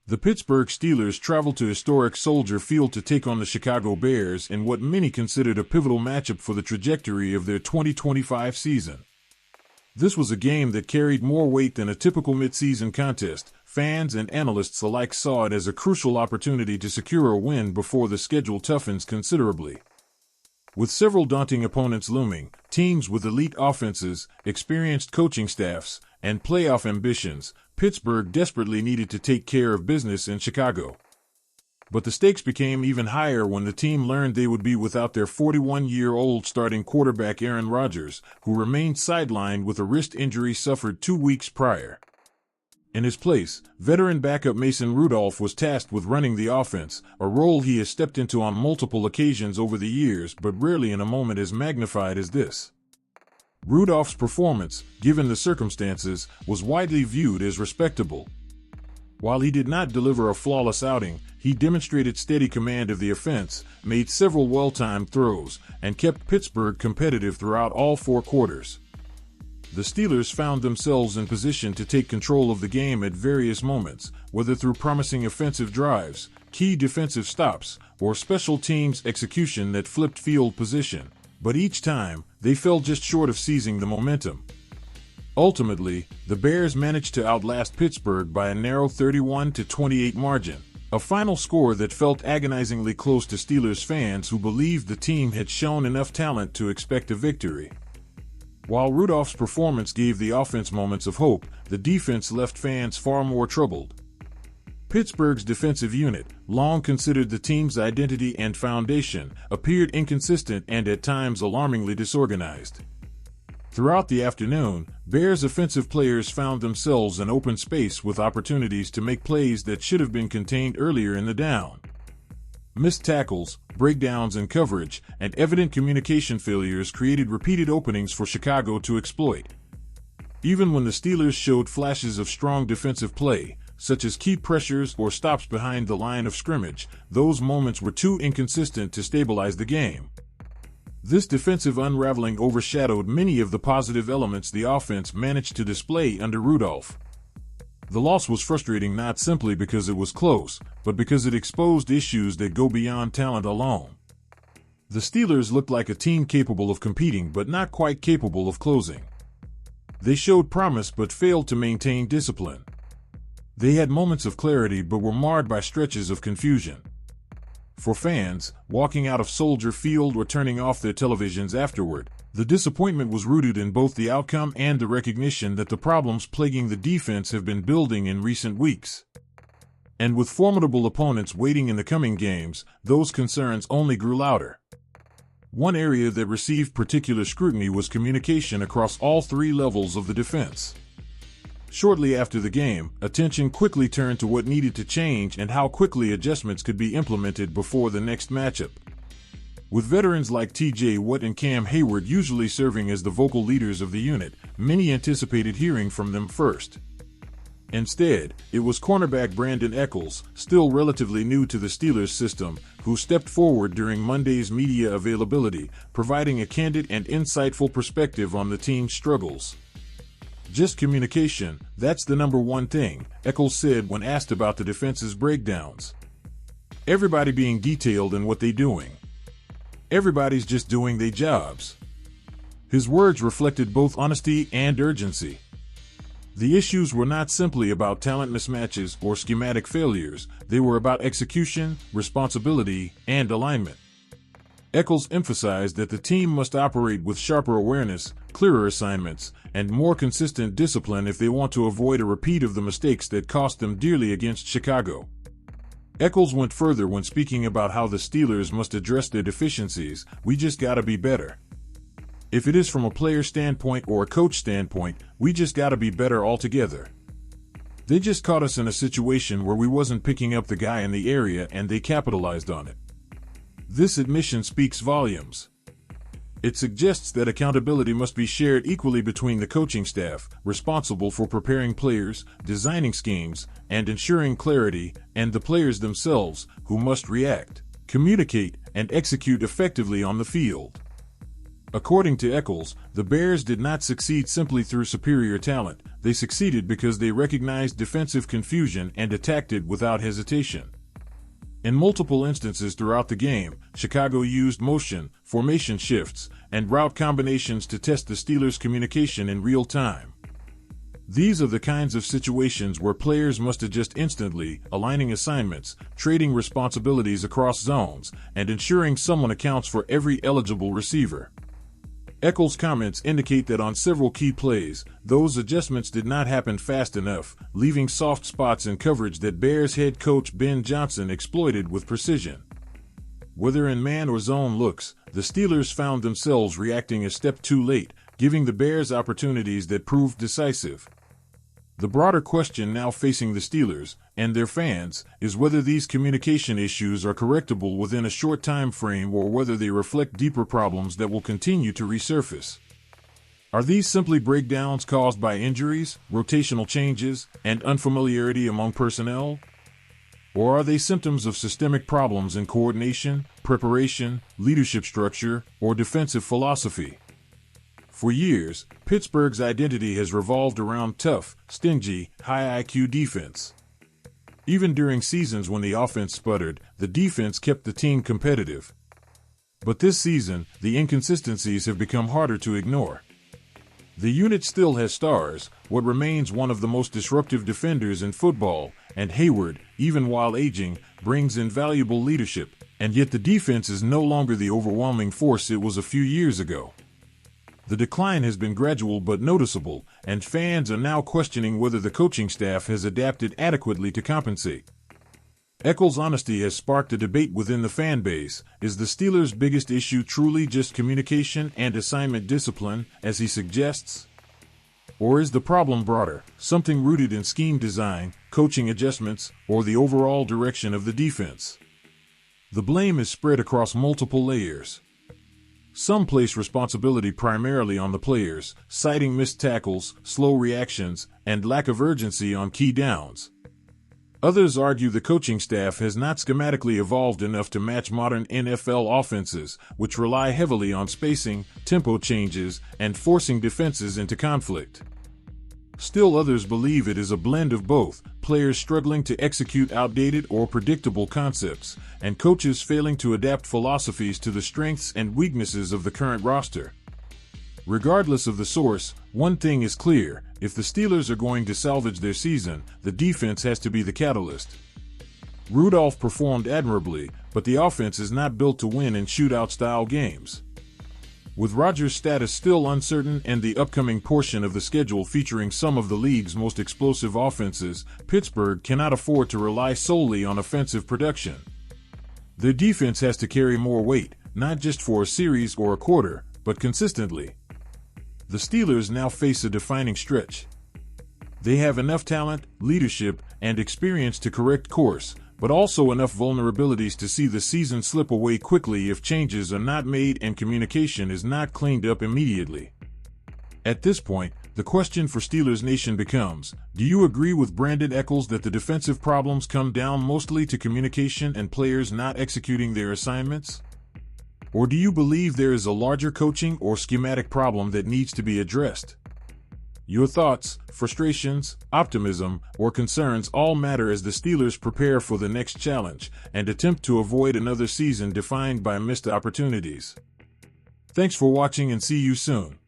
The Pittsburgh Steelers traveled to historic Soldier Field to take on the Chicago Bears in what many considered a pivotal matchup for the trajectory of their 2025 season. This was a game that carried more weight than a typical midseason contest. Fans and analysts alike saw it as a crucial opportunity to secure a win before the schedule toughens considerably. With several daunting opponents looming, teams with elite offenses, experienced coaching staffs, and playoff ambitions, Pittsburgh desperately needed to take care of business in Chicago. But the stakes became even higher when the team learned they would be without their 41-year-old starting quarterback Aaron Rodgers, who remained sidelined with a wrist injury suffered 2 weeks prior. In his place, veteran backup Mason Rudolph was tasked with running the offense, a role he has stepped into on multiple occasions over the years but rarely in a moment as magnified as this. Rudolph's performance, given the circumstances, was widely viewed as respectable. While he did not deliver a flawless outing, he demonstrated steady command of the offense, made several well-timed throws, and kept Pittsburgh competitive throughout all 4 quarters. The Steelers found themselves in position to take control of the game at various moments, whether through promising offensive drives, key defensive stops, or special teams execution that flipped field position. But each time, they fell just short of seizing the momentum. Ultimately, the Bears managed to outlast Pittsburgh by a narrow 31-28 margin, a final score that felt agonizingly close to Steelers fans who believed the team had shown enough talent to expect a victory. While Rudolph's performance gave the offense moments of hope, the defense left fans far more troubled. Pittsburgh's defensive unit, long considered the team's identity and foundation, appeared inconsistent and at times alarmingly disorganized. Throughout the afternoon, Bears offensive players found themselves in open space with opportunities to make plays that should have been contained earlier in the down. Missed tackles, breakdowns in coverage, and evident communication failures created repeated openings for Chicago to exploit. Even when the Steelers showed flashes of strong defensive play, such as key pressures or stops behind the line of scrimmage, those moments were too inconsistent to stabilize the game. This defensive unraveling overshadowed many of the positive elements the offense managed to display under Rudolph. The loss was frustrating not simply because it was close, but because it exposed issues that go beyond talent alone. The Steelers looked like a team capable of competing but not quite capable of closing. They showed promise but failed to maintain discipline. They had moments of clarity but were marred by stretches of confusion. For fans, walking out of Soldier Field or turning off their televisions afterward, the disappointment was rooted in both the outcome and the recognition that the problems plaguing the defense have been building in recent weeks. And with formidable opponents waiting in the coming games, those concerns only grew louder. One area that received particular scrutiny was communication across all 3 levels of the defense. Shortly after the game, attention quickly turned to what needed to change and how quickly adjustments could be implemented before the next matchup. With veterans like T.J. Watt and Cam Hayward usually serving as the vocal leaders of the unit, many anticipated hearing from them first. Instead, it was cornerback Brandon Echols, still relatively new to the Steelers system, who stepped forward during Monday's media availability, providing a candid and insightful perspective on the team's struggles. "Just communication, that's the number one thing," Echols said when asked about the defense's breakdowns. "Everybody being detailed in what they're doing. Everybody's just doing their jobs." His words reflected both honesty and urgency. The issues were not simply about talent mismatches or schematic failures, they were about execution, responsibility, and alignment. Echols emphasized that the team must operate with sharper awareness, clearer assignments, and more consistent discipline if they want to avoid a repeat of the mistakes that cost them dearly against Chicago. Echols went further when speaking about how the Steelers must address their deficiencies. "We just gotta be better. If it is from a player standpoint or a coach standpoint, we just gotta be better altogether. They just caught us in a situation where we wasn't picking up the guy in the area and they capitalized on it." This admission speaks volumes. It suggests that accountability must be shared equally between the coaching staff, responsible for preparing players, designing schemes, and ensuring clarity, and the players themselves, who must react, communicate, and execute effectively on the field. According to Eccles, the Bears did not succeed simply through superior talent. They succeeded because they recognized defensive confusion and attacked it without hesitation. In multiple instances throughout the game, Chicago used motion, formation shifts, and route combinations to test the Steelers' communication in real time. These are the kinds of situations where players must adjust instantly, aligning assignments, trading responsibilities across zones, and ensuring someone accounts for every eligible receiver. Eccles' comments indicate that on several key plays, those adjustments did not happen fast enough, leaving soft spots in coverage that Bears head coach Ben Johnson exploited with precision. Whether in man or zone looks, the Steelers found themselves reacting a step too late, giving the Bears opportunities that proved decisive. The broader question now facing the Steelers and their fans is whether these communication issues are correctable within a short time frame or whether they reflect deeper problems that will continue to resurface. Are these simply breakdowns caused by injuries, rotational changes, and unfamiliarity among personnel? Or are they symptoms of systemic problems in coordination, preparation, leadership structure, or defensive philosophy? For years, Pittsburgh's identity has revolved around tough, stingy, high IQ defense. Even during seasons when the offense sputtered, the defense kept the team competitive. But this season, the inconsistencies have become harder to ignore. The unit still has stars, what remains one of the most disruptive defenders in football, and Hayward, even while aging, brings invaluable leadership, and yet the defense is no longer the overwhelming force it was a few years ago. The decline has been gradual but noticeable, and fans are now questioning whether the coaching staff has adapted adequately to compensate. Eccles' honesty has sparked a debate within the fan base. Is the Steelers' biggest issue truly just communication and assignment discipline, as he suggests? Or is the problem broader, something rooted in scheme design, coaching adjustments, or the overall direction of the defense? The blame is spread across multiple layers. Some place responsibility primarily on the players, citing missed tackles, slow reactions, and lack of urgency on key downs. Others argue the coaching staff has not schematically evolved enough to match modern NFL offenses, which rely heavily on spacing, tempo changes, and forcing defenses into conflict. Still others believe it is a blend of both, players struggling to execute outdated or predictable concepts, and coaches failing to adapt philosophies to the strengths and weaknesses of the current roster. Regardless of the source, one thing is clear: if the Steelers are going to salvage their season, the defense has to be the catalyst. Rudolph performed admirably, but the offense is not built to win in shootout-style games. With Rodgers' status still uncertain and the upcoming portion of the schedule featuring some of the league's most explosive offenses, Pittsburgh cannot afford to rely solely on offensive production. Their defense has to carry more weight, not just for a series or a quarter, but consistently. The Steelers now face a defining stretch. They have enough talent, leadership, and experience to correct course, but also enough vulnerabilities to see the season slip away quickly if changes are not made and communication is not cleaned up immediately. At this point, the question for Steelers Nation becomes, do you agree with Brandon Eccles that the defensive problems come down mostly to communication and players not executing their assignments? Or do you believe there is a larger coaching or schematic problem that needs to be addressed? Your thoughts, frustrations, optimism, or concerns all matter as the Steelers prepare for the next challenge and attempt to avoid another season defined by missed opportunities. Thanks for watching and see you soon.